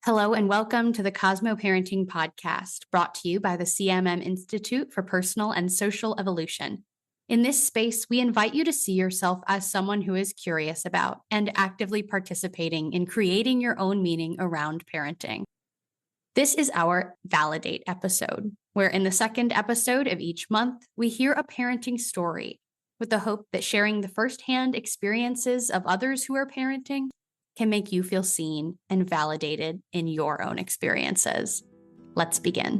Hello and welcome to the CosmoParenting Podcast, brought to you by the CMM Institute for Personal and Social Evolution. In this space, we invite you to see yourself as someone who is curious about and actively participating in creating your own meaning around parenting. This is our Validate episode, where in the second episode of each month, we hear a parenting story with the hope that sharing the firsthand experiences of others who are parenting can make you feel seen and validated in your own experiences. Let's begin.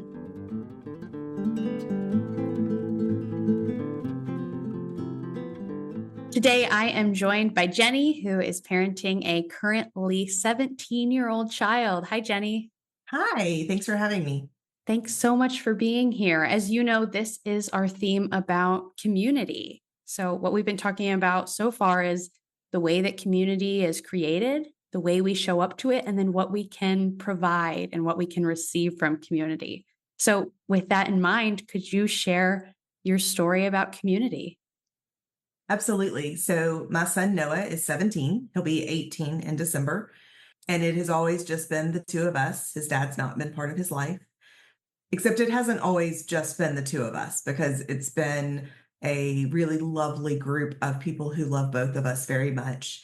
Today, I am joined by Jenni, who is parenting a currently 17-year-old child. Hi, Jenni. Hi, thanks for having me. Thanks so much for being here. As you know, this is our theme about community. So what we've been talking about so far is the way that community is created, the way we show up to it, and then what we can provide and what we can receive from community. So with that in mind, could you share your story about community? Absolutely. So my son Noah is 17. He'll be 18 in December. And it has always just been the two of us. His dad's not been part of his life. Except it hasn't always just been the two of us, because it's been a really lovely group of people who love both of us very much,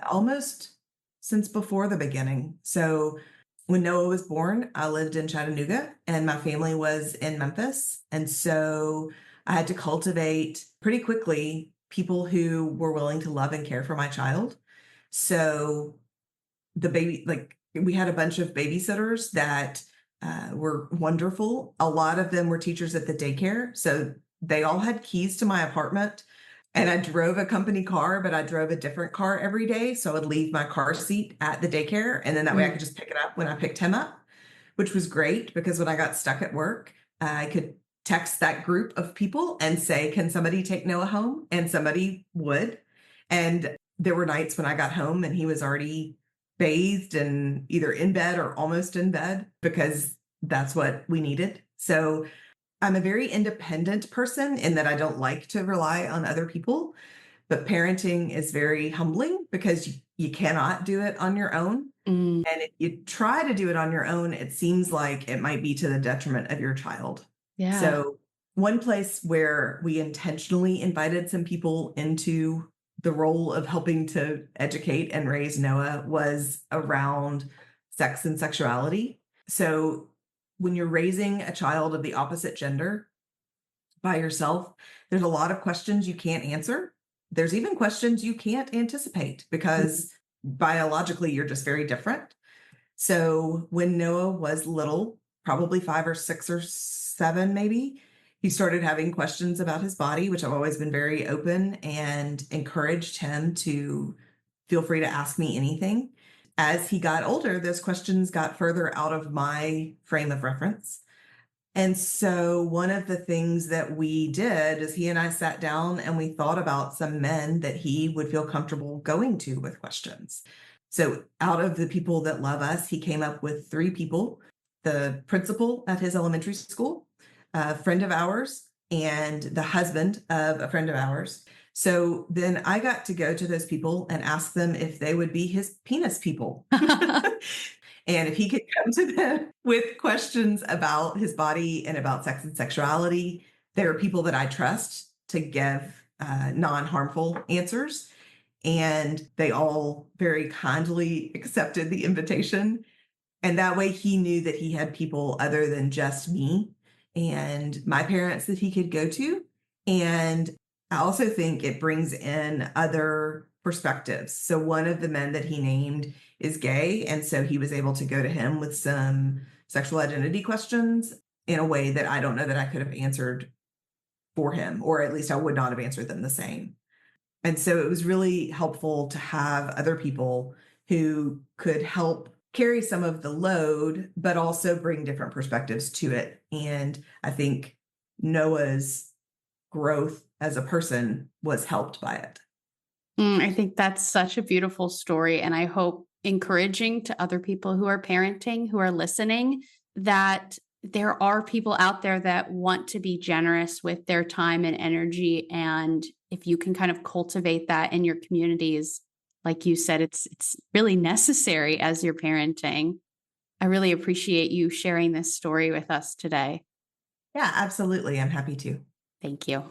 almost since before the beginning. So when Noah was born, I lived in Chattanooga and my family was in Memphis. And so I had to cultivate pretty quickly people who were willing to love and care for my child. So we had a bunch of babysitters that were wonderful. A lot of them were teachers at the daycare. So they all had keys to my apartment, and I drove a company car, but I drove a different car every day. So I would leave my car seat at the daycare, and then that way I could just pick it up when I picked him up, which was great because when I got stuck at work, I could text that group of people and say, can somebody take Noah home? And somebody would. And there were nights when I got home and he was already bathed and either in bed or almost in bed, because that's what we needed. So I'm a very independent person in that I don't like to rely on other people, but parenting is very humbling because you cannot do it on your own. And if you try to do it on your own, it seems like it might be to the detriment of your child. Yeah. So one place where we intentionally invited some people into the role of helping to educate and raise Noah was around sex and sexuality. So when you're raising a child of the opposite gender by yourself, there's a lot of questions you can't answer. There's even questions you can't anticipate because biologically you're just very different. So when Noah was little, probably 5 or 6 or 7 maybe, he started having questions about his body, which I've always been very open and encouraged him to feel free to ask me anything. As he got older, those questions got further out of my frame of reference. And so one of the things that we did is he and I sat down and we thought about some men that he would feel comfortable going to with questions. So out of the people that love us, he came up with 3 people: the principal at his elementary school, a friend of ours, and the husband of a friend of ours. So then I got to go to those people and ask them if they would be his penis people. And if he could come to them with questions about his body and about sex and sexuality. There are people that I trust to give non-harmful answers. And they all very kindly accepted the invitation. And that way he knew that he had people other than just me and my parents that he could go to. And I also think it brings in other perspectives. So one of the men that he named is gay. And so he was able to go to him with some sexual identity questions in a way that I don't know that I could have answered for him, or at least I would not have answered them the same. And so it was really helpful to have other people who could help carry some of the load, but also bring different perspectives to it. And I think Noah's growth as a person was helped by it. I think that's such a beautiful story. And I hope encouraging to other people who are parenting, who are listening, that there are people out there that want to be generous with their time and energy. And if you can kind of cultivate that in your communities, like you said, it's really necessary as you're parenting. I really appreciate you sharing this story with us today. Yeah, absolutely. I'm happy to. Thank you.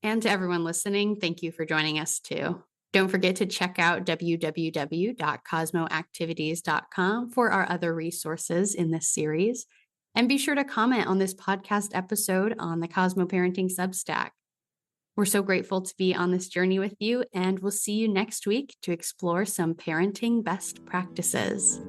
And to everyone listening, thank you for joining us too. Don't forget to check out www.cosmoactivities.com for our other resources in this series. And be sure to comment on this podcast episode on the CosmoParenting Substack. We're so grateful to be on this journey with you, and we'll see you next week to explore some parenting best practices.